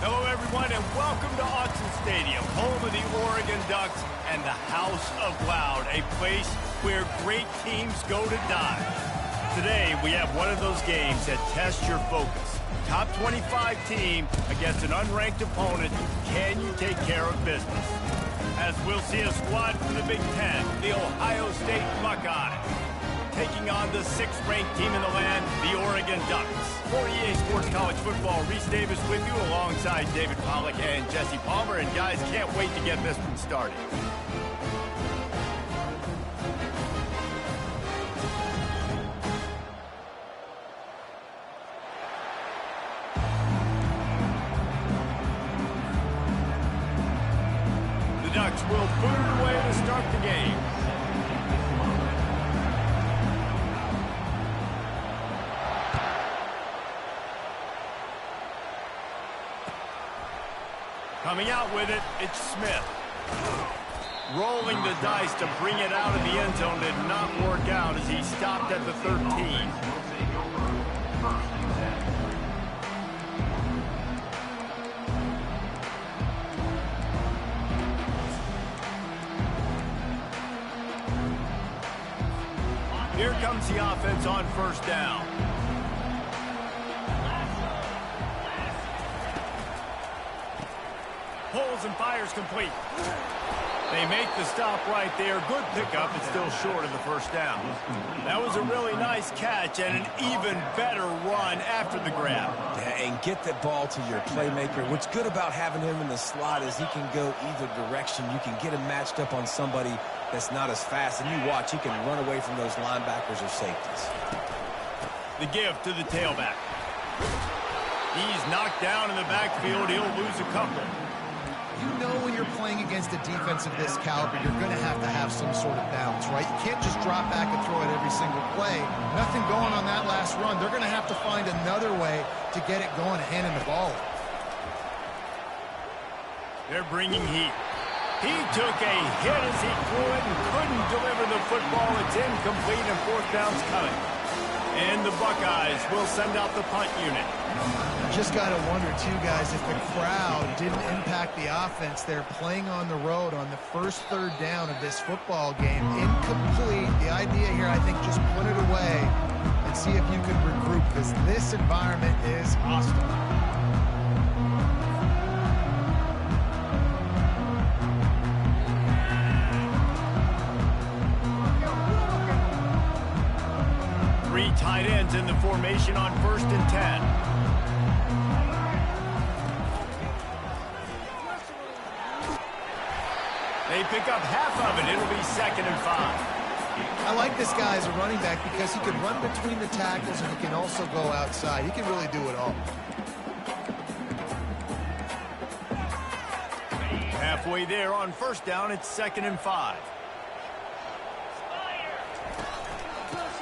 Hello, everyone, and welcome to Autzen Stadium, home of the Oregon Ducks and the House of Loud, a place where great teams go to die. Today, we have one of those games that tests your focus. Top 25 team against an unranked opponent. Can you take care of business? As we'll see a squad from the Big Ten, the Ohio State Buckeyes, taking on the 6th-ranked team in the land, the Oregon Ducks. For EA Sports College Football, Reese Davis with you alongside David Pollack and Jesse Palmer. And guys, can't wait to get this one started. The Ducks will boot it away to start the game. Coming out with it, it's Smith. Rolling the dice to bring it out of the end zone did not work out as he stopped at the 13. Here comes the offense on first down. Pulls and fires complete. They make the stop right there. Good pickup, but still short of the first down. That was a really nice catch and an even better run after the grab. Yeah, and get the ball to your playmaker. What's good about having him in the slot is he can go either direction. You can get him matched up on somebody that's not as fast. And you watch, he can run away from those linebackers or safeties. The give to the tailback. He's knocked down in the backfield. He'll lose a couple. You know when you're playing against a defense of this caliber, you're going to have some sort of balance, right? You can't just drop back and throw it every single play. Nothing going on that last run. They're going to have to find another way to get it going, handing the ball. They're bringing heat. He took a hit as he threw it and couldn't deliver the football. It's incomplete and fourth down's coming. And the Buckeyes will send out the punt unit. Just got to wonder, too, guys, if the crowd didn't impact the offense. They're playing on the road on the first third down of this football game. Incomplete. The idea here, I think, just put it away and see if you can regroup, because this environment is hostile. Three tight ends in the formation on 1st and 10. They pick up half of it. It'll be 2nd and 5. I like this guy as a running back because he can run between the tackles and he can also go outside. He can really do it all. Halfway there on first down, it's 2nd and 5.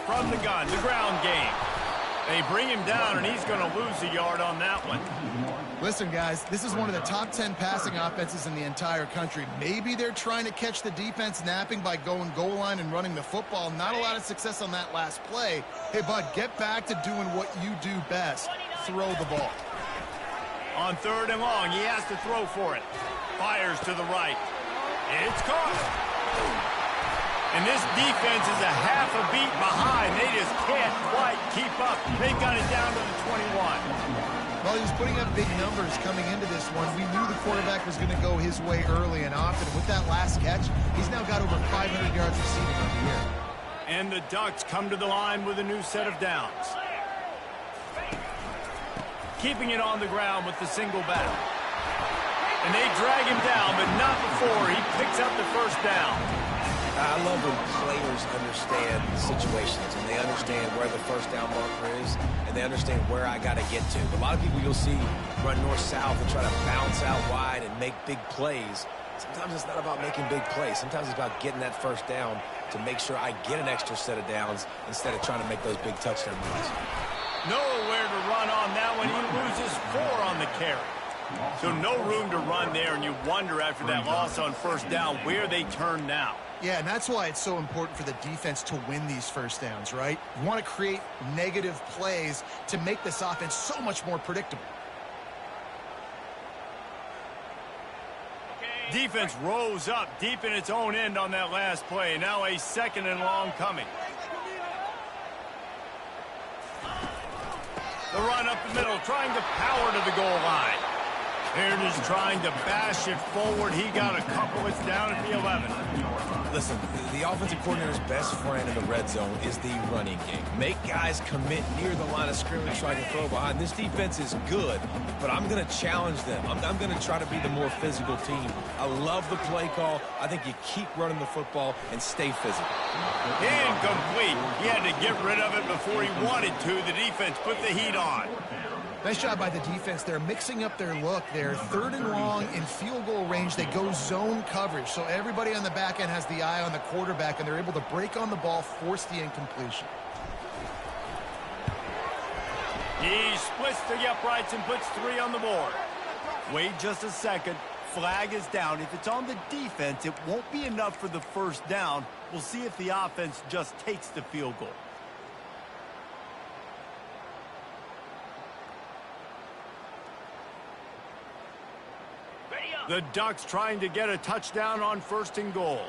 From the gun, the ground game. They bring him down, and he's going to lose a yard on that one. Listen, guys, this is one of the top 10 passing offenses in the entire country. Maybe they're trying to catch the defense napping by going goal line and running the football. Not a lot of success on that last play. Hey, bud, get back to doing what you do best. Throw the ball. On 3rd and long, he has to throw for it. Fires to the right. It's caught. And this defense is a half a beat behind. They just can't quite keep up. They've got it down to the 21. Well, he was putting up big numbers coming into this one. We knew the quarterback was going to go his way early and often. With that last catch, he's now got over 500 yards receiving on the year. And the Ducks come to the line with a new set of downs. Keeping it on the ground with the single back. And they drag him down, but not before he picks up the first down. I love when players understand the situations and they understand where the first down marker is and they understand where I got to get to. A lot of people you'll see run north-south and try to bounce out wide and make big plays. Sometimes it's not about making big plays. Sometimes it's about getting that first down to make sure I get an extra set of downs instead of trying to make those big touchdown runs. Nowhere to run on that one. He loses 4 on the carry. So no room to run there, and you wonder after that loss on first down where they turn now. Yeah, and that's why it's so important for the defense to win these first downs, right? You want to create negative plays to make this offense so much more predictable. Defense rose up deep in its own end on that last play. Now a 2nd and long coming. The run up the middle, trying to power to the goal line. Aaron is trying to bash it forward. He got a couple. It's down at the 11. Listen, the offensive coordinator's best friend in the red zone is the running game. Make guys commit near the line of scrimmage so I can throw behind. This defense is good, but I'm going to challenge them. I'm going to try to be the more physical team. I love the play call. I think you keep running the football and stay physical. Incomplete. He had to get rid of it before he wanted to. The defense put the heat on. Nice job by the defense. They're mixing up their look. They're 3rd and long in field goal range. They go zone coverage. So everybody on the back end has the eye on the quarterback, and they're able to break on the ball, force the incompletion. He splits the uprights and puts 3 on the board. Wait just a second. Flag is down. If it's on the defense, it won't be enough for the 1st down. We'll see if the offense just takes the field goal. The Ducks trying to get a touchdown on 1st and goal.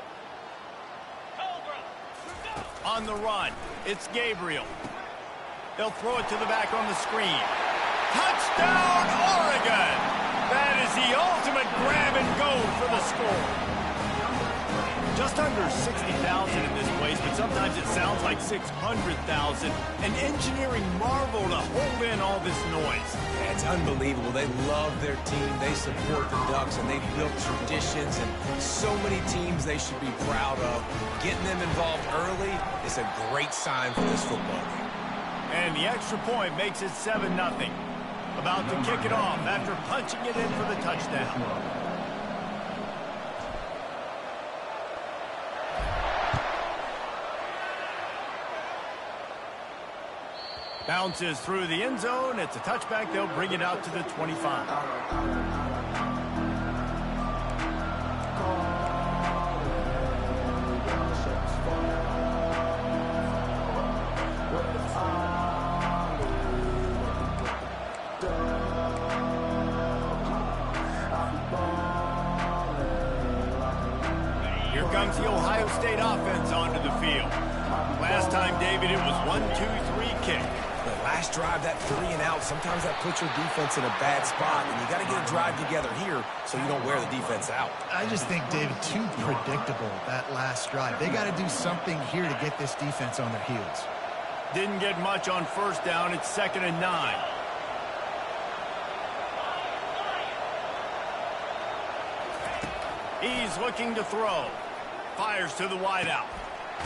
On the run, it's Gabriel. They'll throw it to the back on the screen. Touchdown, Oregon! That is the ultimate grab and go for the score. Just under 60,000 in this place, but sometimes it sounds like 600,000. An engineering marvel to hold in all this noise. Yeah, it's unbelievable. They love their team. They support the Ducks, and they've built traditions and so many teams they should be proud of. Getting them involved early is a great sign for this football game. And the extra point makes it 7-0. About to kick it off after punching it in for the touchdown. Bounces through the end zone. It's a touchback. They'll bring it out to the 25. Here comes the Ohio State offense onto the field. Last time, David, it was 1-2-3 kick. The last drive, that 3 and out, sometimes that puts your defense in a bad spot, and you got to get a drive together here so you don't wear the defense out. I just think, David, too predictable, that last drive. They got to do something here to get this defense on their heels. Didn't get much on 1st down. It's 2nd and 9. He's looking to throw. Fires to the wideout.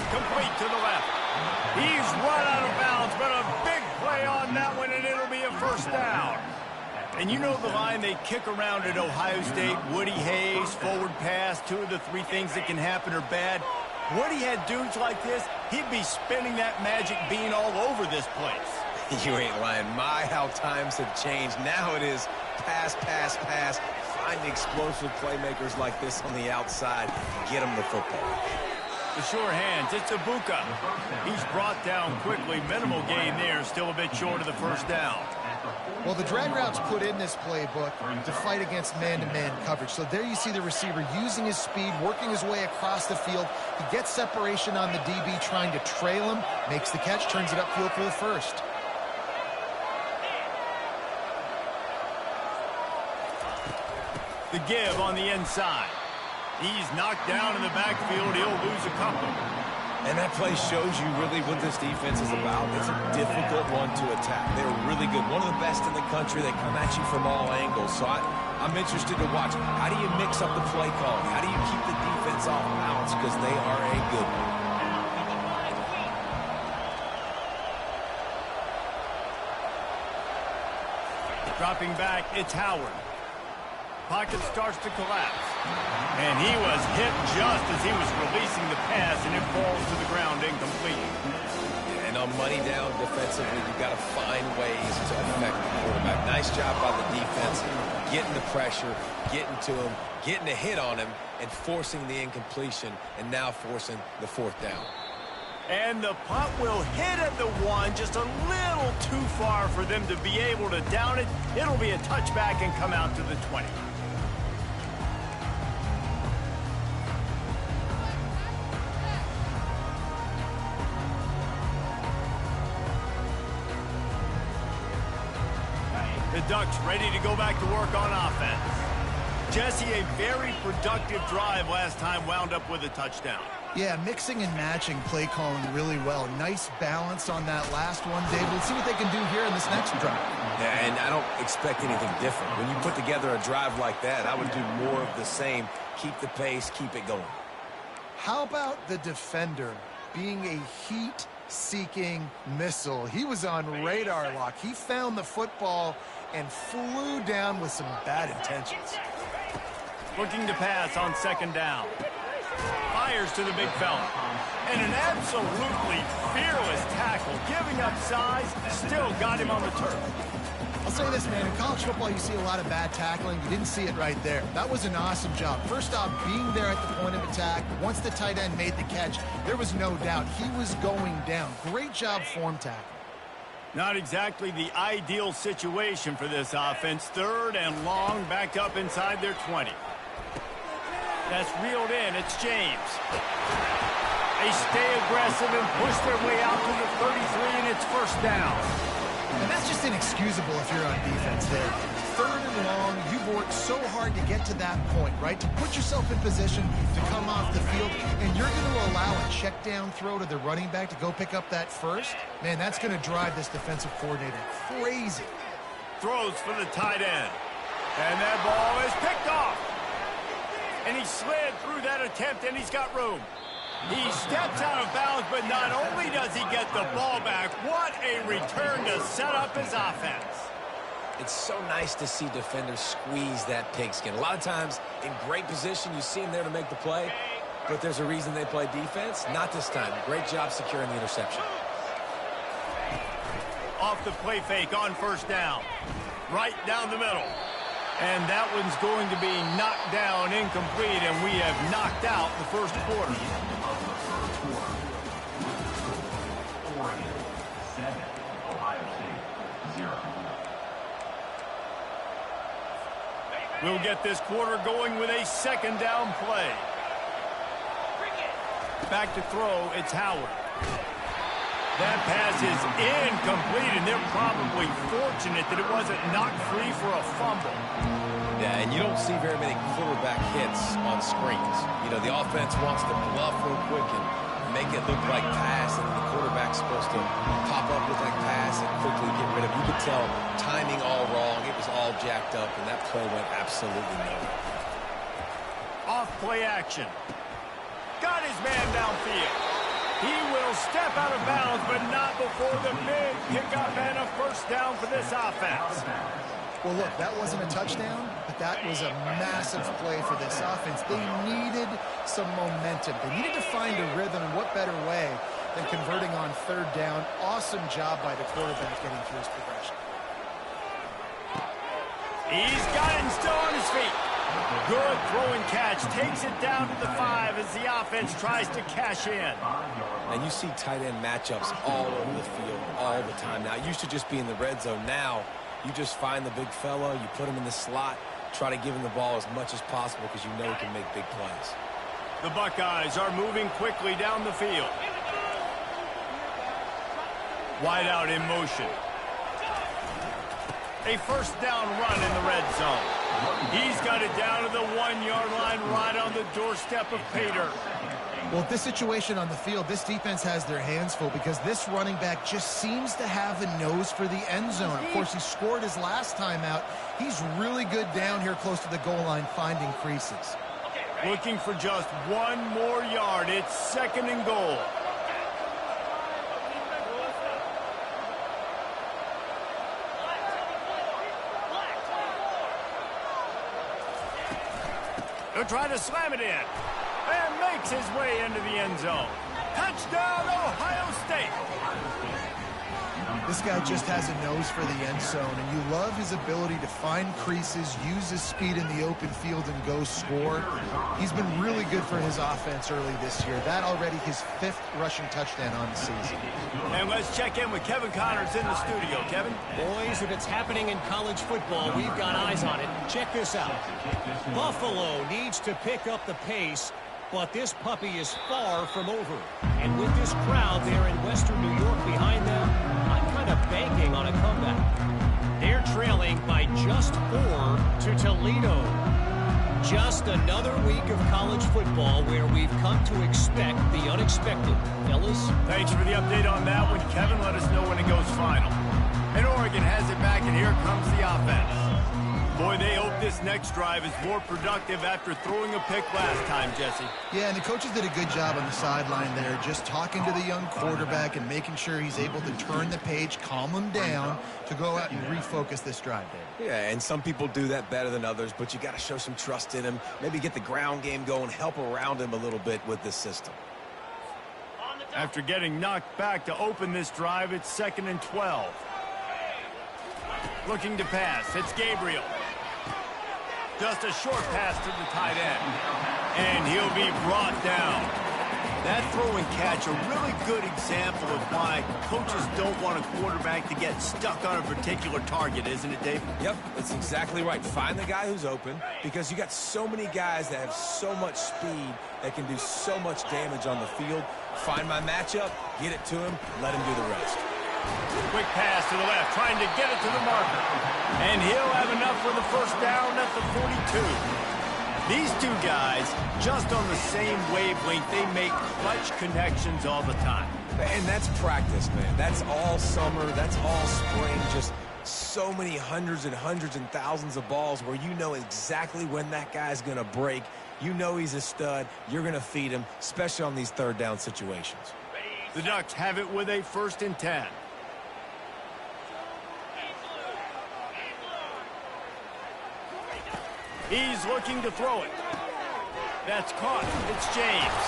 Complete to the left. He's run out of bounds, but a big play on that one, and it'll be a 1st down. And you know the line they kick around at Ohio State, Woody Hayes, forward pass, 2 of the 3 things that can happen are bad. Woody had dudes like this, he'd be spinning that magic bean all over this place. You ain't lying. My, how times have changed. Now it is pass, pass, pass. Find explosive playmakers like this on the outside. Get them the football. The sure hands, it's Ibuka. He's brought down quickly. Minimal gain there, still a bit short of the 1st down. Well, the drag route's put in this playbook to fight against man-to-man coverage. So there you see the receiver using his speed, working his way across the field. He gets separation on the DB, trying to trail him, makes the catch, turns it upfield for the 1st. The give on the inside. He's knocked down in the backfield. He'll lose a couple. And that play shows you really what this defense is about. It's a difficult one to attack. They're really good. One of the best in the country. They come at you from all angles. So I'm interested to watch. How do you mix up the play calling? How do you keep the defense off balance? Because they are a good one. Dropping back, it's Howard. Pocket starts to collapse. And he was hit just as he was releasing the pass, and it falls to the ground incomplete. And on money down defensively, you've got to find ways to affect the quarterback. Nice job by the defense, getting the pressure, getting to him, getting a hit on him, and forcing the incompletion, and now forcing the 4th down. And the punt will hit at the 1, just a little too far for them to be able to down it. It'll be a touchback and come out to the 20. The Ducks ready to go back to work on offense. Jesse, a very productive drive last time wound up with a touchdown. Yeah, mixing and matching play calling really well. Nice balance on that last one, Dave. Let's see what they can do here in this next drive. Yeah, and I don't expect anything different. When you put together a drive like that, I would do more of the same. Keep the pace, keep it going. How about the defender being a heat-seeking missile? He was on radar lock. He found the football and flew down with some bad intentions. Looking to pass on second down. Fires to the big fella. And an absolutely fearless tackle. Giving up size, still got him on the turf. I'll say this, man. In college football, you see a lot of bad tackling. You didn't see it right there. That was an awesome job. First off, being there at the point of attack. Once the tight end made the catch, there was no doubt he was going down. Great job form tackle. Not exactly the ideal situation for this offense. Third and long, back up inside their 20. That's reeled in. It's James. They stay aggressive and push their way out to the 33, and it's first down. And that's just inexcusable if you're on defense there. Third and long, you've worked so hard to get to that point, right? To put yourself in position to come off the field, and you're going to allow a check down throw to the running back to go pick up that first? Man, that's going to drive this defensive coordinator crazy. Throws for the tight end. And that ball is picked off. And he slid through that attempt, and he's got room. He steps out of bounds, but not only does he get the ball back, what a return to set up his offense. It's so nice to see defenders squeeze that pigskin. A lot of times, in great position, you see them there to make the play, but there's a reason they play defense. Not this time. Great job securing the interception. Off the play fake on first down. Right down the middle. And that one's going to be knocked down incomplete, and we have knocked out the first quarter. We'll get this quarter going with a second down play. Back to throw, it's Howard. That pass is incomplete, and they're probably fortunate that it wasn't knocked free for a fumble. Yeah, and you don't see very many quarterback hits on screens. You know, the offense wants to bluff real quick and make it look like pass, and the quarterback's supposed to pop up with like pass and quickly get rid of it. You could tell timing all wrong. It was all jacked up, and that play went absolutely nowhere. Off play action. Got his man downfield. He will step out of bounds, but not before the big pickup and a first down for this offense. Well, look, that wasn't a touchdown, but that was a massive play for this offense. They needed some momentum. They needed to find a rhythm, and what better way than converting on third down. Awesome job by the quarterback getting through his progression. He's got it and still on his feet. Good throw and catch. Takes it down to the 5 as the offense tries to cash in. And you see tight end matchups all over the field all the time. Now, it used to just be in the red zone. Now, you just find the big fella, you put him in the slot, try to give him the ball as much as possible because you know he can make big plays. The Buckeyes are moving quickly down the field. Wide out in motion. A first down run in the red zone. He's got it down to the 1-yard line right on the doorstep of Pater. Well, this situation on the field, this defense has their hands full because this running back just seems to have a nose for the end zone. Of course, he scored his last time out. He's really good down here close to the goal line finding creases. Looking for just one more yard. It's second and goal. They'll try to slam it in. And makes his way into the end zone. Touchdown, Ohio State. This guy just has a nose for the end zone, and you love his ability to find creases, use his speed in the open field, and go score. He's been really good for his offense early this year. That already his 5th rushing touchdown on the season. And let's check in with Kevin Connors in the studio. Kevin? Boys, if it's happening in college football, we've got eyes on it. Check this out. Buffalo needs to pick up the pace But this puppy is far from over. And with this crowd there in Western New York behind them, I'm kind of banking on a comeback. They're trailing by just 4 to Toledo. Just another week of college football where we've come to expect the unexpected. Fellas? Thanks for the update on that one, Kevin. Let us know when it goes final. And Oregon has it back, and here comes the offense. Boy, they hope this next drive is more productive after throwing a pick last time, Jesse. Yeah, and the coaches did a good job on the sideline there, just talking to the young quarterback and making sure he's able to turn the page, calm him down to go out and refocus this drive, David. Yeah, and some people do that better than others, but you got to show some trust in him. Maybe get the ground game going, help around him a little bit with this system. After getting knocked back to open this drive, it's 2nd and 12. Looking to pass. It's Gabriel. Just a short pass to the tight end. And he'll be brought down. That throw and catch, a really good example of why coaches don't want a quarterback to get stuck on a particular target, isn't it, Dave? Yep, that's exactly right. Find the guy who's open, because you got so many guys that have so much speed that can do so much damage on the field. Find my matchup, get it to him, let him do the rest. Quick pass to the left, trying to get it to the marker. And he'll have enough for the first down at the 42. These two guys, just on the same wavelength, they make clutch connections all the time. And that's practice, man. That's all summer. That's all spring. Just so many hundreds and hundreds and thousands of balls where you know exactly when that guy's going to break. You know he's a stud. You're going to feed him, especially on these third down situations. The Ducks have it with a 1st and 10. He's looking to throw it. That's caught. It's James.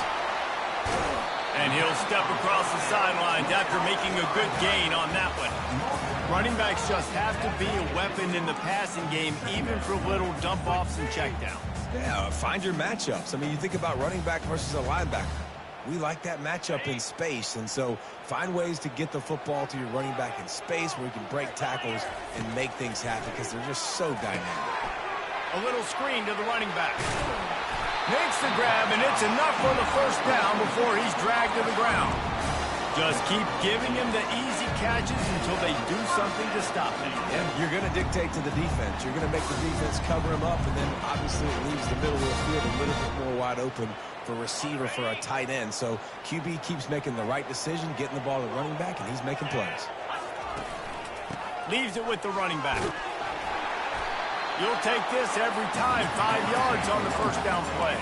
And he'll step across the sidelines after making a good gain on that one. Running backs just have to be a weapon in the passing game, even for little dump-offs and checkdowns. Yeah, find your matchups. I mean, you think about running back versus a linebacker. We like that matchup in space, and so find ways to get the football to your running back in space where you can break tackles and make things happen because they're just so dynamic. A little screen to the running back. Makes the grab, and it's enough for the first down before he's dragged to the ground. Just keep giving him the easy catches until they do something to stop him. Yeah, you're going to dictate to the defense. You're going to make the defense cover him up, and then obviously it leaves the middle of the field a little bit more wide open for receiver, for a tight end. So QB keeps making the right decision, getting the ball to the running back, and he's making plays. Leaves it with the running back. You'll take this every time. 5 yards on the first down play.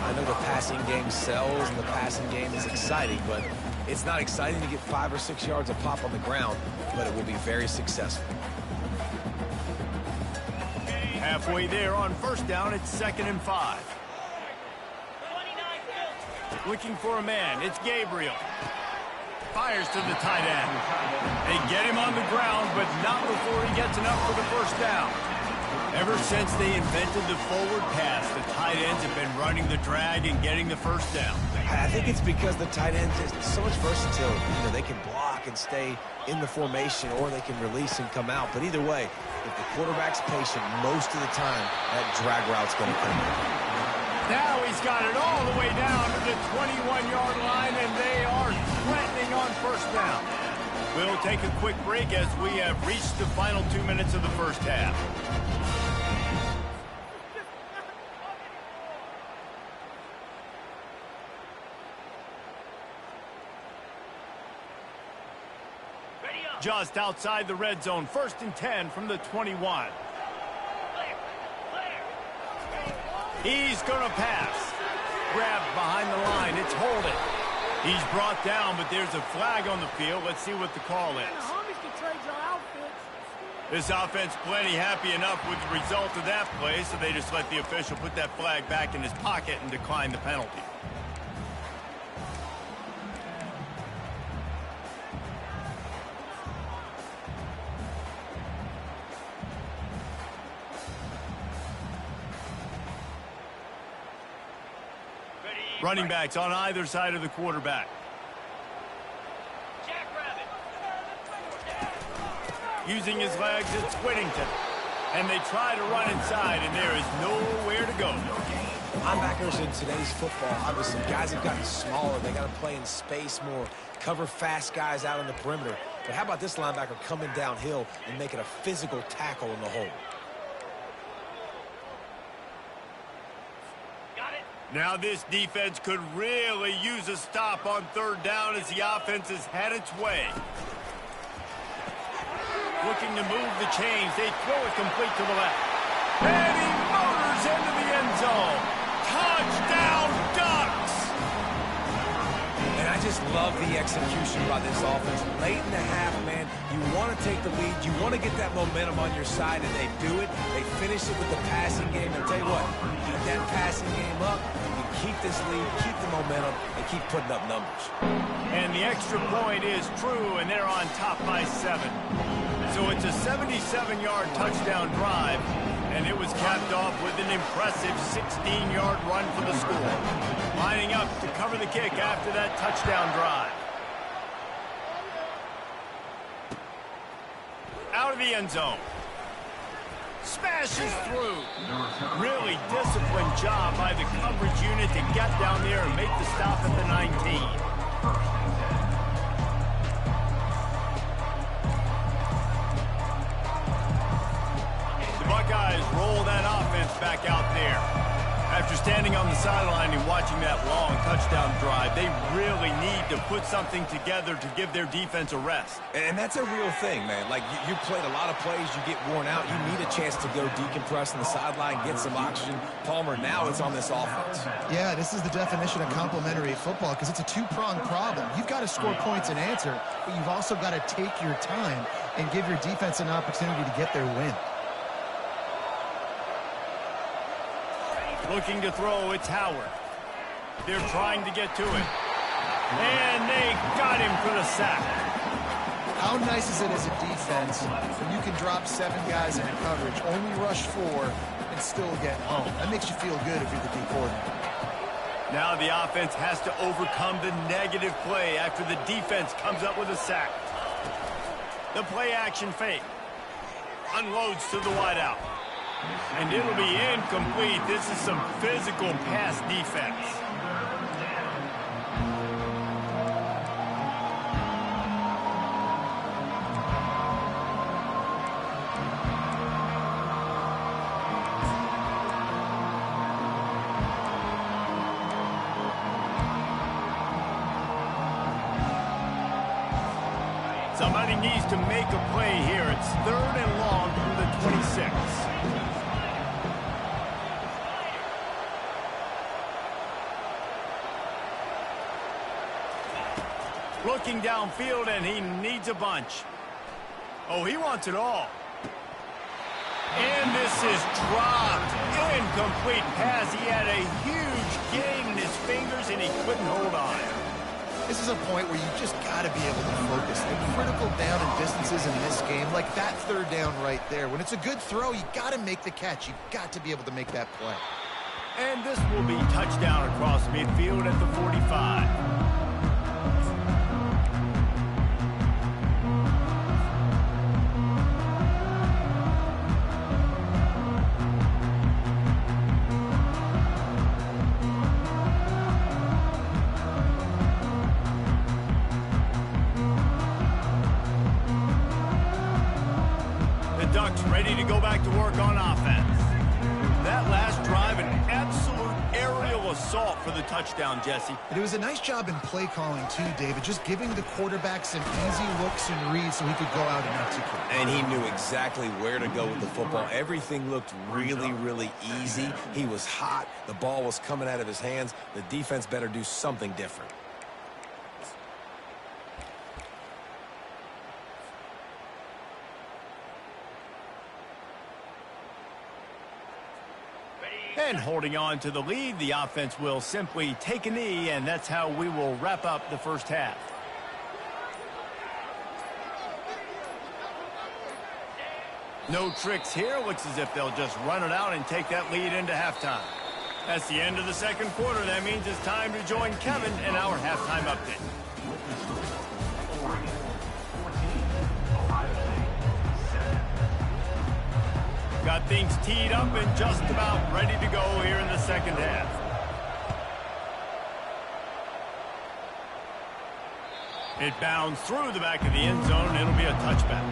I know the passing game sells and the passing game is exciting, but it's not exciting to get 5 or 6 yards of pop on the ground, but it will be very successful. Halfway there on first down, it's 2nd and 5. Looking for a man. It's Gabriel. Fires to the tight end. They get him on the ground, but not before he gets enough for the first down. Ever since they invented the forward pass, the tight ends have been running the drag and getting the first down. I think it's because the tight ends is so much versatility. You know, they can block and stay in the formation, or they can release and come out. But either way, if the quarterback's patient most of the time, that drag route's going to come in. Now he's got it all the way down to the 21-yard line, and they are threatening on first down. We'll take a quick break as we have reached the final 2 minutes of the first half. Just outside the red zone, 1st and 10 from the 21. He's going to pass. Grabbed behind the line. It's holding. He's brought down, but there's a flag on the field. Let's see what the call is. This offense plenty happy enough with the result of that play, so they just let the official put that flag back in his pocket and decline the penalty. Running backs on either side of the quarterback. Using his legs, it's Whittington. And they try to run inside, and there is nowhere to go. Linebackers in today's football, obviously, guys have gotten smaller. They got to play in space more, cover fast guys out on the perimeter. But how about this linebacker coming downhill and making a physical tackle in the hole? Now this defense could really use a stop on third down as the offense has had its way. Looking to move the chains. They throw it complete to the left. And he motors into the end zone. Touchdown, Ducks! And I just love the execution by this offense. Late in the half, man, you want to take the lead. You want to get that momentum on your side, and they do it. They finish it with the passing game. I'll tell you what, get that passing game up. You keep this lead, keep the momentum, and keep putting up numbers. And the extra point is true, and they're on top by 7. So it's a 77-yard touchdown drive, and it was capped off with an impressive 16-yard run for the score. Lining up to cover the kick after that touchdown drive. Out of the end zone. Smashes through. Really disciplined job by the coverage unit to get down there and make the stop at the 19. Buckeyes roll that offense back out there. After standing on the sideline and watching that long touchdown drive, they really need to put something together to give their defense a rest. And that's a real thing, man. Like, you played a lot of plays, you get worn out, you need a chance to go decompress on the sideline, get some oxygen. Palmer, now it's on this offense. Yeah, this is the definition of complementary football because it's a two-pronged problem. You've got to score points and answer, but you've also got to take your time and give your defense an opportunity to get their win. Looking to throw, it's Howard. They're trying to get to it. And they got him for the sack. How nice is it as a defense when you can drop 7 guys into coverage, only rush 4, and still get home? That makes you feel good if you're the D coordinator. Now the offense has to overcome the negative play after the defense comes up with a sack. The play action fake. Unloads to the wideout. And it'll be incomplete. This is some physical pass defense. Somebody needs to make a play here. It's 3rd and long from the 26. Looking downfield, and he needs a bunch. Oh, he wants it all. And this is dropped. Incomplete pass. He had a huge gain in his fingers, and he couldn't hold on. This is a point where you just got to be able to focus. The critical down and distances in this game, like that 3rd down right there. When it's a good throw, you got to make the catch. You've got to be able to make that play. And this will be touchdown across midfield at the 45. Ready to go back to work on offense. That last drive, an absolute aerial assault for the touchdown, Jesse. It was a nice job in play calling, too, David, just giving the quarterback some easy looks and reads so he could go out and execute. And he knew exactly where to go with the football. Everything looked really, really easy. He was hot. The ball was coming out of his hands. The defense better do something different. And holding on to the lead, the offense will simply take a knee, and that's how we will wrap up the first half. No tricks here. Looks as if they'll just run it out and take that lead into halftime. That's the end of the second quarter. That means it's time to join Kevin in our halftime update. Got things teed up and just about ready to go here in the second half. It bounds through the back of the end zone. It'll be a touchback.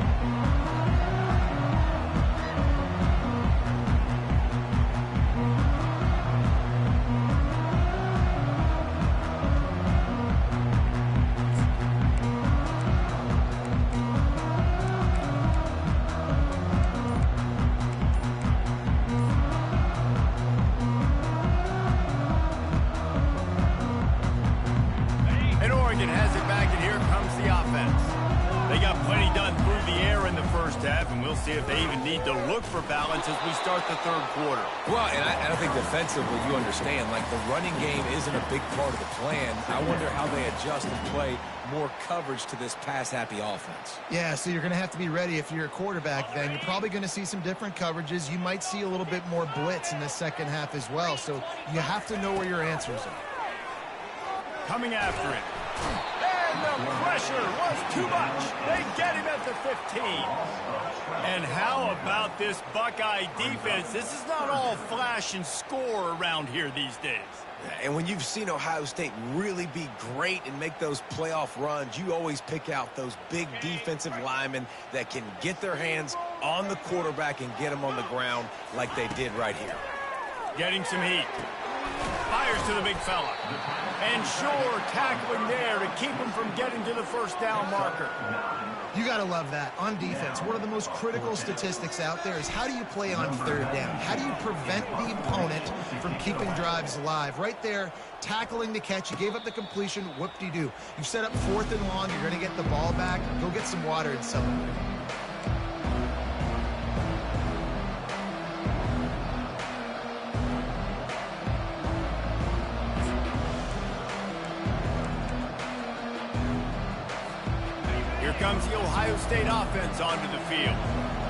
Has it back, and here comes the offense. They got plenty done through the air in the first half, and we'll see if they even need to look for balance as we start the third quarter. Well, and I think defensively, you understand, like the running game isn't a big part of the plan. I wonder how they adjust and play more coverage to this pass-happy offense. Yeah, so you're going to have to be ready if you're a quarterback then. You're probably going to see some different coverages. You might see a little bit more blitz in the second half as well, so you have to know where your answers are. Coming after it. And the pressure was too much. They get him at the 15. And how about this Buckeye defense? This is not all flash and score around here these days. And when you've seen Ohio State really be great and make those playoff runs, you always pick out those big defensive linemen that can get their hands on the quarterback and get them on the ground like they did right here. Getting some heat. Fires to the big fella. And sure, tackling there to keep him from getting to the first down marker. You got to love that. On defense, one of the most critical statistics out there is how do you play on third down? How do you prevent the opponent from keeping drives alive? Right there, tackling the catch. You gave up the completion. Whoop-de-doo. You set up 4th and long. You're going to get the ball back. Go get some water and celebrate. Comes the Ohio State offense onto the field.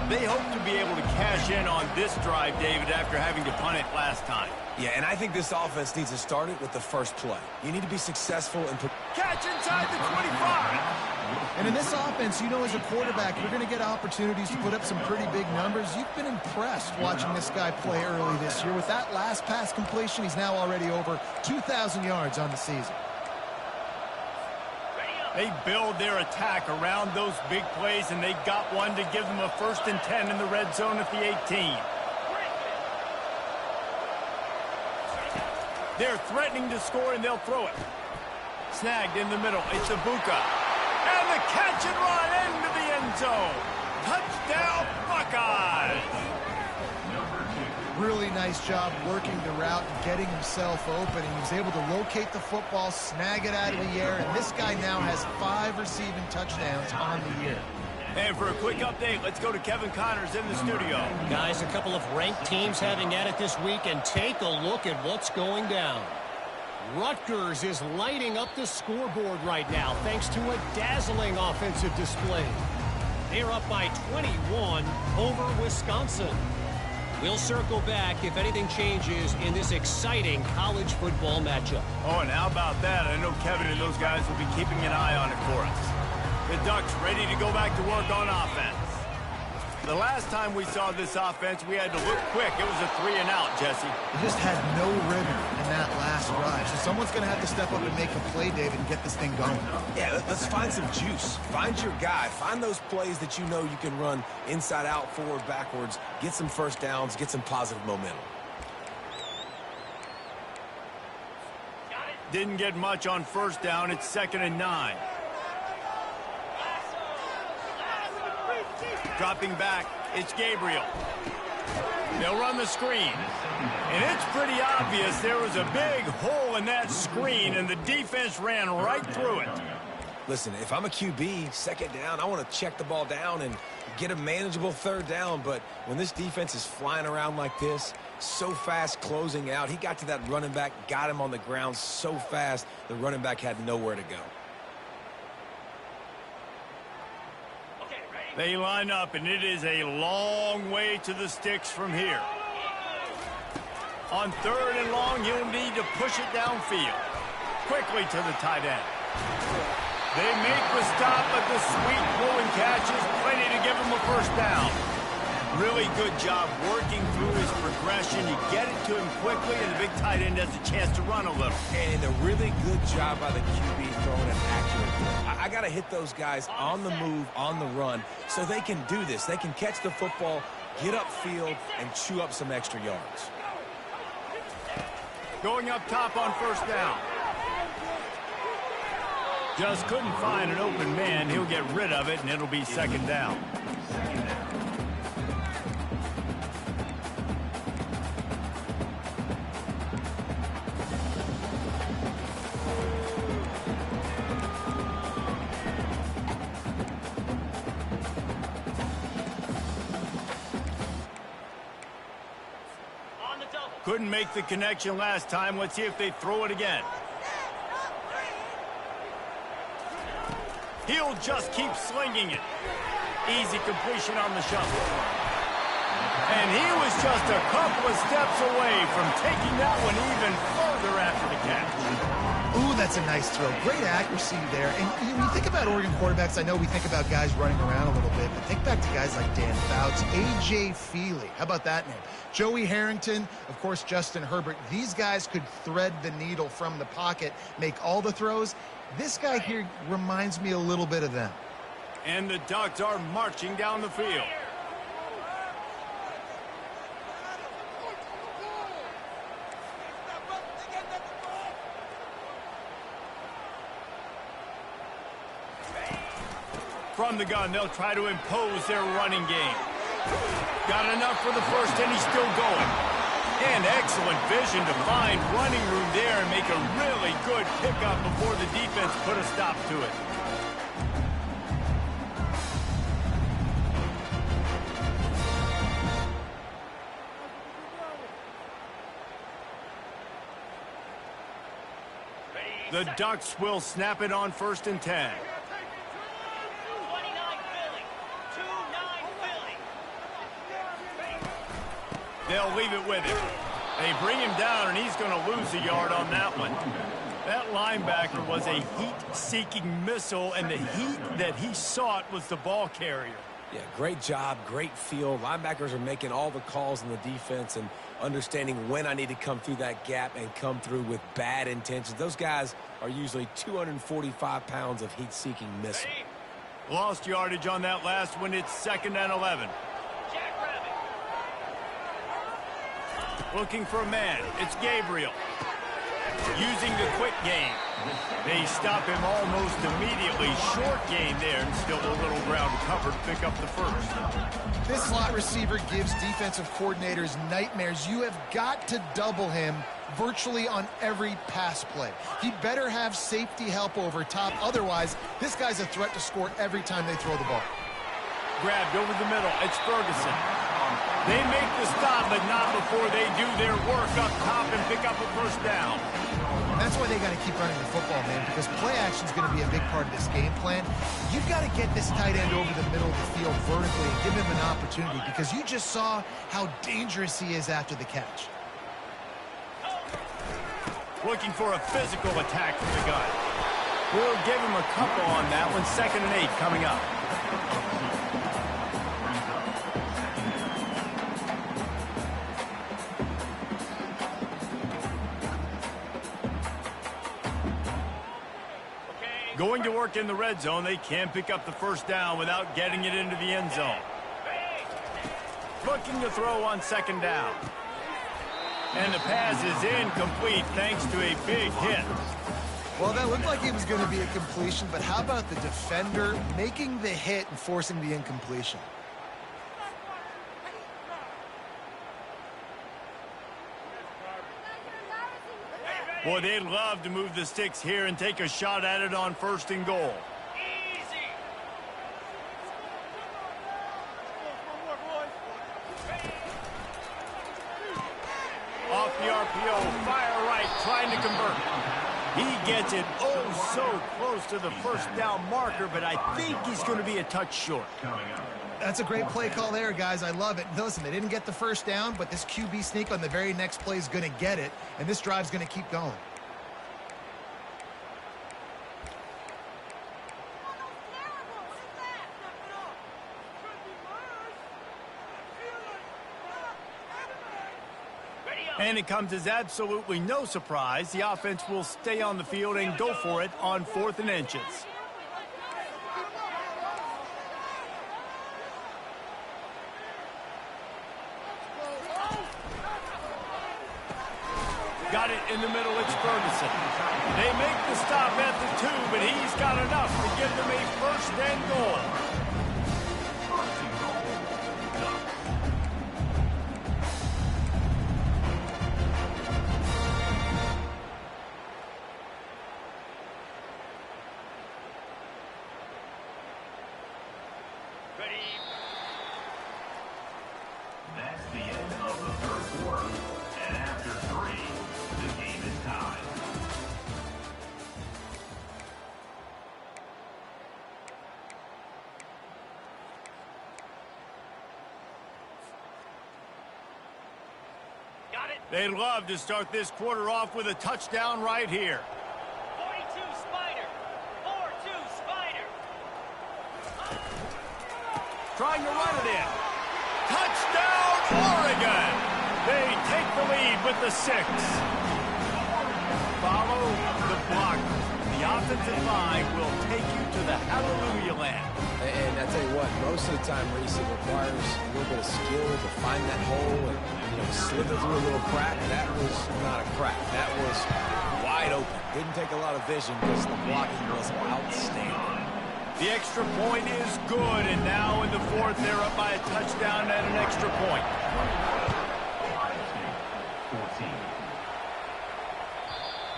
They hope to be able to cash in on this drive, David, after having to punt it last time. Yeah, and I think this offense needs to start it with the first play. You need to be successful in... Catch inside the 25! And in this offense, you know, as a quarterback, you're going to get opportunities to put up some pretty big numbers. You've been impressed watching this guy play early this year. With that last pass completion, he's now already over 2,000 yards on the season. They build their attack around those big plays, and they got one to give them a 1st and 10 in the red zone at the 18. They're threatening to score, and they'll throw it. Snagged in the middle. It's Ibuka. And the catch and run into the end zone. Touchdown, Buckeyes! Really nice job working the route and getting himself open. And he was able to locate the football, snag it out of the air, and this guy now has 5 receiving touchdowns on the year. And for a quick update, let's go to Kevin Connors in the studio. Guys, a couple of ranked teams having at it this week, and take a look at what's going down. Rutgers is lighting up the scoreboard right now thanks to a dazzling offensive display. They're up by 21 over Wisconsin. We'll circle back if anything changes in this exciting college football matchup. Oh, and how about that? I know Kevin and those guys will be keeping an eye on it for us. The Ducks ready to go back to work on offense. The last time we saw this offense, we had to look quick. It was a 3-and-out, Jesse. They just had no rhythm in that last drive. So someone's going to have to step up and make a play, David, and get this thing going. Yeah, let's find some juice. Find your guy. Find those plays that you know you can run inside out, forward, backwards. Get some first downs. Get some positive momentum. Didn't get much on first down. It's 2nd and 9. Dropping back, it's Gabriel. They'll run the screen. And it's pretty obvious there was a big hole in that screen, and the defense ran right through it. Listen, if I'm a QB, 2nd down, I want to check the ball down and get a manageable 3rd down. But when this defense is flying around like this, so fast closing out, he got to that running back, got him on the ground so fast, the running back had nowhere to go. They line up, and it is a long way to the sticks from here. On 3rd and long, he'll need to push it downfield. Quickly to the tight end. They make the stop, but the sweet throwing catch is plenty to give him a 1st down. Really good job working through his progression. You get it to him quickly, and the big tight end has a chance to run a little. And a really good job by the QB throwing an accurate throw. I got to hit those guys on the move, on the run, so they can do this. They can catch the football, get upfield, and chew up some extra yards. Going up top on first down. Just couldn't find an open man. He'll get rid of it, and it'll be second down. Couldn't make the connection last time. Let's see if they throw it again. He'll just keep slinging it. Easy completion on the shuffle. And he was just a couple of steps away from taking that one even further after the catch. Ooh, that's a nice throw. Great accuracy there. And when you think about Oregon quarterbacks, I know we think about guys running around a little bit, but think back to guys like Dan Fouts, A.J. Feely. How about that name? Joey Harrington, of course, Justin Herbert. These guys could thread the needle from the pocket, make all the throws. This guy here reminds me a little bit of them. And the Ducks are marching down the field. From the gun, they'll try to impose their running game. Got enough for the first, and he's still going. And excellent vision to find running room there and make a really good pickup before the defense put a stop to it. The Ducks will snap it on 1st and 10. They'll leave it with him. They bring him down, and he's going to lose a yard on that one. That linebacker was a heat-seeking missile, and the heat that he sought was the ball carrier. Yeah, great job, great feel. Linebackers are making all the calls in the defense and understanding when I need to come through that gap and come through with bad intentions. Those guys are usually 245 pounds of heat-seeking missile. Lost yardage on that last one. It's 2nd and 11. Looking for a man. It's Gabriel. Using the quick game. They stop him almost immediately. Short gain there, and still a little ground covered. Pick up the first. This slot receiver gives defensive coordinators nightmares. You have got to double him virtually on every pass play. He better have safety help over top. Otherwise, this guy's a threat to score every time they throw the ball. Grabbed over the middle. It's Ferguson. They make the stop, but not before they do their work up top and pick up a first down. That's why they got to keep running the football, man, because play action is going to be a big part of this game plan. You've got to get this tight end over the middle of the field vertically and give him an opportunity, because you just saw how dangerous he is after the catch. Looking for a physical attack from the gun. We'll give him a couple on that one. 2nd and 8 coming up. Going to work in the red zone. They can't pick up the first down without getting it into the end zone. Looking to throw on 2nd down. And the pass is incomplete thanks to a big hit. Well, that looked like it was going to be a completion, but how about the defender making the hit and forcing the incompletion? Boy, they'd love to move the sticks here and take a shot at it on 1st and goal. Easy. Off the RPO, fire right, trying to convert. He gets it oh so close to the first down marker, but I think he's going to be a touch short. That's a great play call there, guys. I love it. Listen, they didn't get the first down, but this QB sneak on the very next play is going to get it, and this drive's going to keep going. And it comes as absolutely no surprise. The offense will stay on the field and go for it on 4th and inches. Got it in the middle, it's Ferguson. They make the stop at the 2, but he's got enough to give them a 1st and goal. That's the end of the 3rd quarter. And after 3, the game is tied. Got it. They'd love to start this quarter off with a touchdown right here. 42 Spider. 4-2 Spider. Trying to run it in. Touchdown, Oregon! They take the lead with the 6. Follow the block. The offensive line will take you to the hallelujah land. And I tell you what, most of the time, Reese, it requires a little bit of skill to find that hole and, slither through a little crack. That was not a crack. That was wide open. Didn't take a lot of vision because the blocking was outstanding. The extra point is good, and now in the 4th, they're up by a touchdown and an extra point.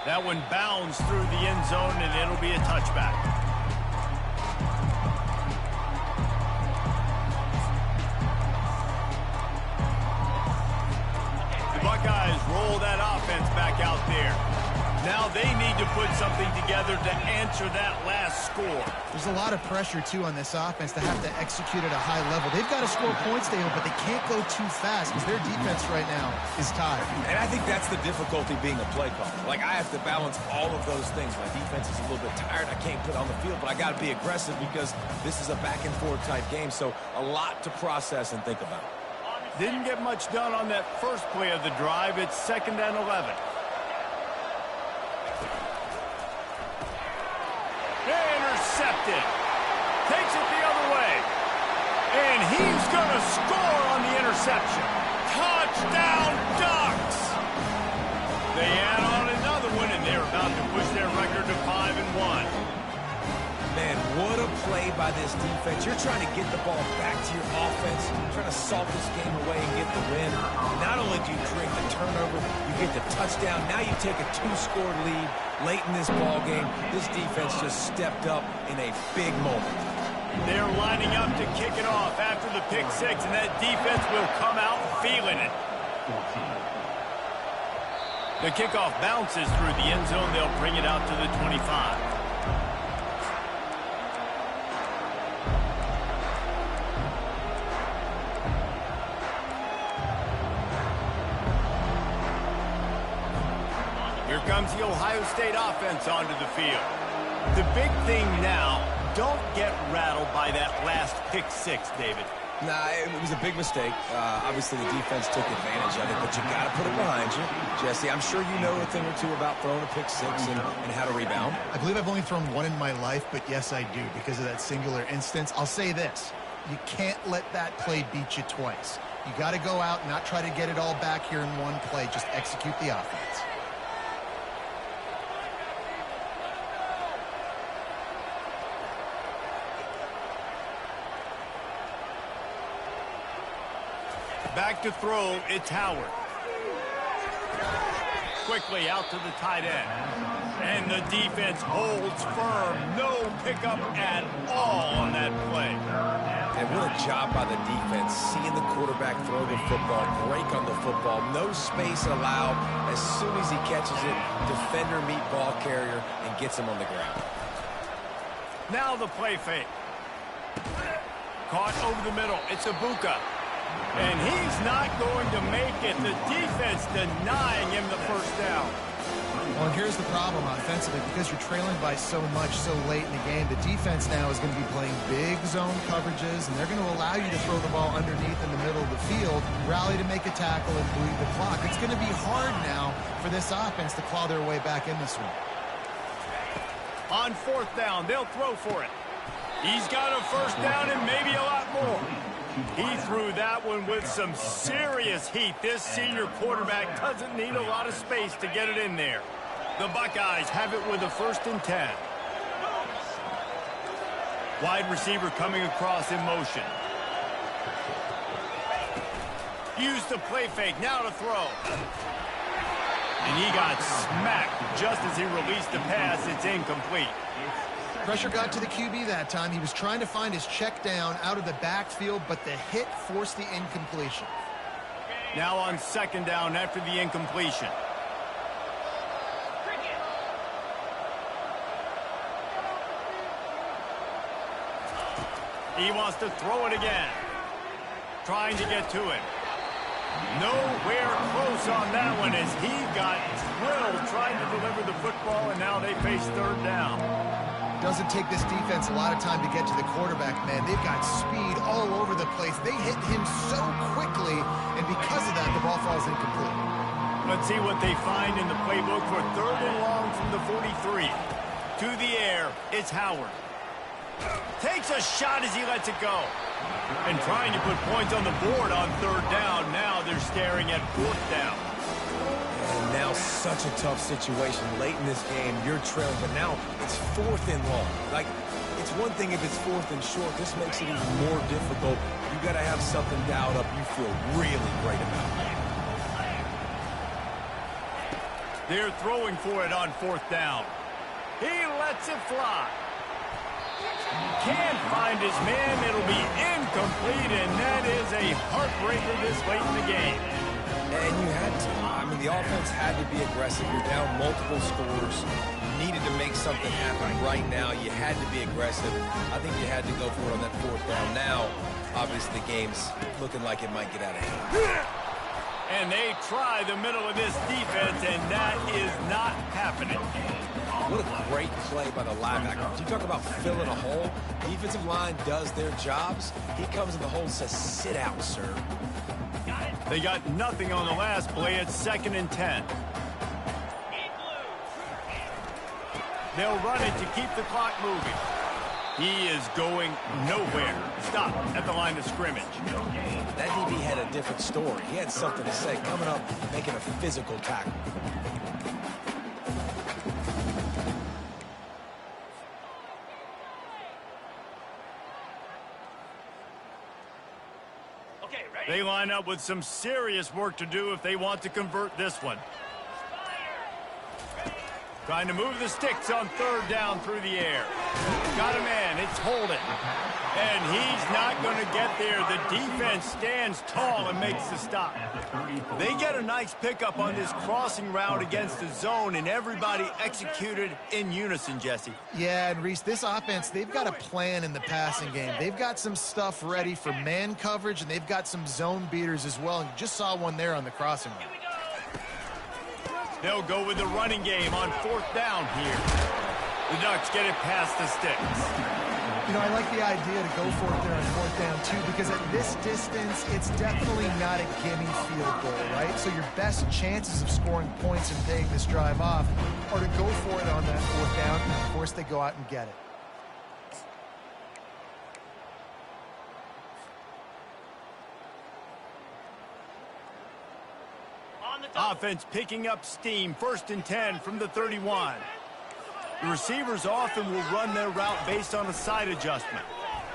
That one bounds through the end zone, and it'll be a touchback. The Buckeyes roll that offense back out there. Now they need to put something together to answer that last score. There's a lot of pressure, too, on this offense to have to execute at a high level. They've got to score points, Dale, but they can't go too fast because their defense right now is tired. And I think that's the difficulty being a play caller. Like, I have to balance all of those things. My defense is a little bit tired. I can't put on the field, but I got to be aggressive because this is a back-and-forth type game, so a lot to process and think about. Didn't get much done on that first play of the drive. It's 2nd and 11. Intercepted. Takes it the other way. And he's going to score on the interception. Touchdown, Ducks! They add on another one, and they're about to push their record to 5-1. Man, what a play by this defense. You're trying to get the ball back to your offense, trying to salt this game away and get the win. Not only do you create the turnover, you get the touchdown. Now you take a 2-score lead late in this ball game. This defense just stepped up in a big moment. They're lining up to kick it off after the pick 6, and that defense will come out feeling it. The kickoff bounces through the end zone. They'll bring it out to the 25. Here comes the Ohio State offense onto the field. The big thing now, don't get rattled by that last pick 6, David. Nah, it was a big mistake. Obviously, the defense took advantage of it, but you got to put it behind you. Jesse, I'm sure you know a thing or two about throwing a pick 6 and how to rebound. I believe I've only thrown one in my life, but yes, I do because of that singular instance. I'll say this. You can't let that play beat you twice. You got to go out and not try to get it all back here in one play. Just execute the offense. Back to throw, it's Howard. Quickly out to the tight end. And the defense holds firm. No pickup at all on that play. And what a job by the defense, seeing the quarterback throw the football, break on the football, no space allowed. As soon as he catches it, defender meet ball carrier and gets him on the ground. Now the play fake. Caught over the middle. It's Ibuka. And he's not going to make it. The defense denying him the first down. Well, and here's the problem offensively. Because you're trailing by so much so late in the game, the defense now is going to be playing big zone coverages, and they're going to allow you to throw the ball underneath in the middle of the field, rally to make a tackle, and bleed the clock. It's going to be hard now for this offense to claw their way back in this one. On fourth down, they'll throw for it. He's got a first down and maybe a lot more. He threw that one with some serious heat. This senior quarterback doesn't need a lot of space to get it in there. The Buckeyes have it with a 1st and 10. Wide receiver coming across in motion. Use the play fake, now to throw. And he got smacked just as he released the pass. It's incomplete. Pressure got to the QB that time. He was trying to find his check down out of the backfield, but the hit forced the incompletion. Now on 2nd down after the incompletion. He wants to throw it again. Trying to get to it. Nowhere close on that one as he got thrilled trying to deliver the football, and now they face 3rd down. Doesn't take this defense a lot of time to get to the quarterback, man. They've got speed all over the place. They hit him so quickly, and because of that, the ball falls incomplete. Let's see what they find in the playbook for 3rd and long from the 43. To the air, it's Howard. Takes a shot as he lets it go. And trying to put points on the board on 3rd down. Now they're staring at 4th down. And now such a tough situation. Late in this game, you're trailing, but now it's 4th and long. Like, it's one thing if it's 4th and short. This makes it even more difficult. You got to have something dialed up you feel really great about. They're throwing for it on 4th down. He lets it fly. Can't find his man. It'll be incomplete, and that is a heartbreaker this late in the game. And you had to. I mean, the offense had to be aggressive. You're down multiple scores. You needed to make something happen right now. You had to be aggressive. I think you had to go for it on that 4th down. Now, obviously, the game's looking like it might get out of hand. And they try the middle of this defense, and that is not happening. What a great play by the linebacker. You talk about filling a hole. Defensive line does their jobs. He comes in the hole and says, sit out, sir. They got nothing on the last play. It's 2nd and 10. They'll run it to keep the clock moving. He is going nowhere. Stop at the line of scrimmage. That DB had a different story. He had something to say. Coming up, making a physical tackle. They line up with some serious work to do if they want to convert this one. Trying to move the sticks on 3rd down through the air. Got a man. It's Holden. And he's not going to get there. The defense stands tall and makes the stop. They get a nice pickup on this crossing route against the zone, and everybody executed in unison, Jesse. Yeah, and Reese, this offense, they've got a plan in the passing game. They've got some stuff ready for man coverage, and they've got some zone beaters as well. And you just saw one there on the crossing route. They'll go with the running game on 4th down here. The Ducks get it past the sticks. You know, I like the idea to go for it there on 4th down, too, because at this distance, it's definitely not a gimme field goal, right? So your best chances of scoring points and paying this drive off are to go for it on that 4th down, and of course they go out and get it. Offense picking up steam. 1st and 10 from the 31. The receivers often will run their route based on a side adjustment.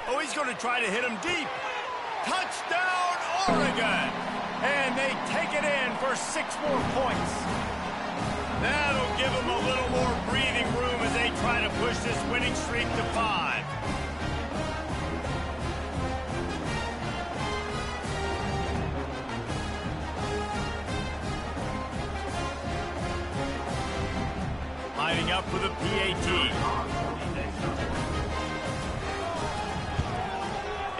Oh, he's going to try to hit him deep. Touchdown, Oregon! And they take it in for 6 more points. That'll give them a little more breathing room as they try to push this winning streak to 5. Lining up for the PAT.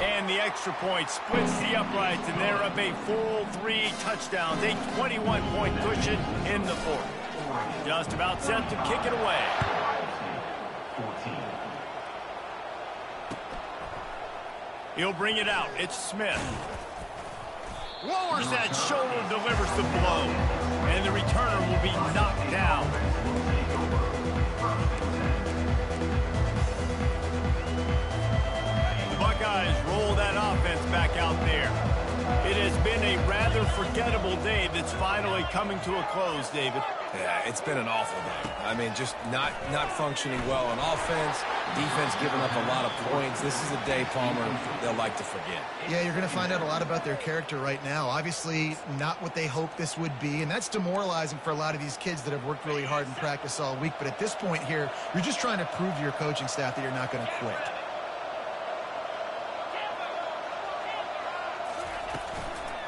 And the extra point splits the uprights, and they're up a full 3 touchdowns, a 21-point cushion in the 4th. Just about set to kick it away. 14. He'll bring it out. It's Smith. Lowers that shoulder, delivers the blow. And the returner will be knocked down. The Buckeyes roll that offense back out there. It has been a rather forgettable day that's finally coming to a close, David. Yeah, it's been an awful day. I mean, just not functioning well on offense, defense giving up a lot of points. This is a day, Palmer, they'll like to forget. Yeah, you're going to find out a lot about their character right now. Obviously, not what they hoped this would be, and that's demoralizing for a lot of these kids that have worked really hard in practice all week. But at this point here, you're just trying to prove to your coaching staff that you're not going to quit.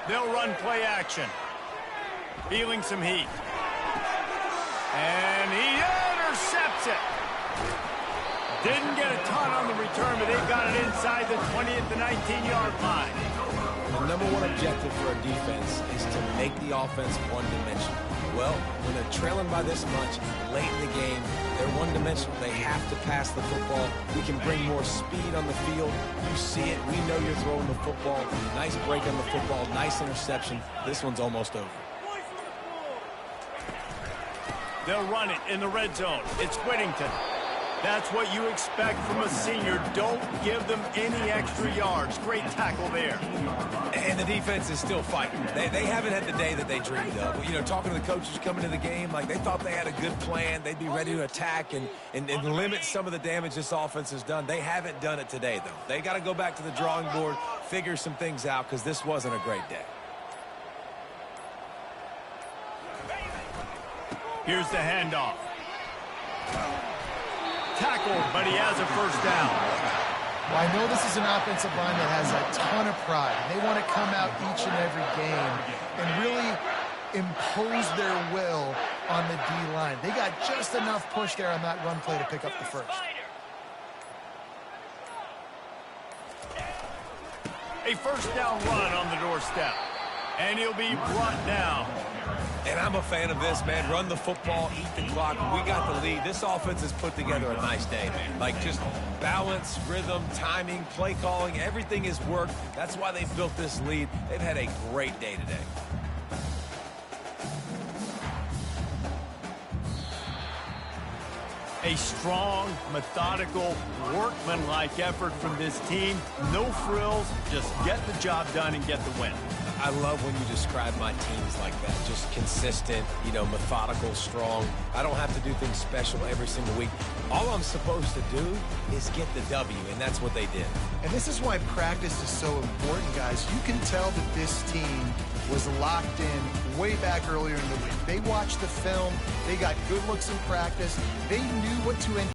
They'll run play action. Feeling some heat. And he intercepts it. Didn't get a ton on the return, but they got it inside the 20 at the 19-yard line. The number one objective for a defense is to make the offense one-dimensional. Well, when they're trailing by this much late in the game, they're one-dimensional. They have to pass the football. We can bring more speed on the field. You see it. We know you're throwing the football. Nice break on the football. Nice interception. This one's almost over. They'll run it in the red zone. It's Whittington. That's what you expect from a senior. Don't give them any extra yards. Great tackle there. And the defense is still fighting. They haven't had the day that they dreamed of. You know, talking to the coaches coming to the game, like they thought they had a good plan. They'd be ready to attack and limit some of the damage this offense has done. They haven't done it today, though. They got to go back to the drawing board, figure some things out, because this wasn't a great day. Here's the handoff. Tackled, but he has a first down. Well, I know this is an offensive line that has a ton of pride. They want to come out each and every game and really impose their will on the D-line. They got just enough push there on that run play to pick up the first. A first down run on the doorstep. And he'll be brought down. And I'm a fan of this, man. Run the football, eat the clock. We got the lead. This offense has put together a nice day, man. Like just balance, rhythm, timing, play calling, everything has worked. That's why they've built this lead. They've had a great day today. A strong, methodical, workmanlike effort from this team. No frills, just get the job done and get the win. I love when you describe my teams like that. Just consistent, you know, methodical, strong. I don't have to do things special every single week. All I'm supposed to do is get the W, and that's what they did. And this is why practice is so important, guys. You can tell that this team was locked in way back earlier in the week. They watched the film. They got good looks in practice. They knew what to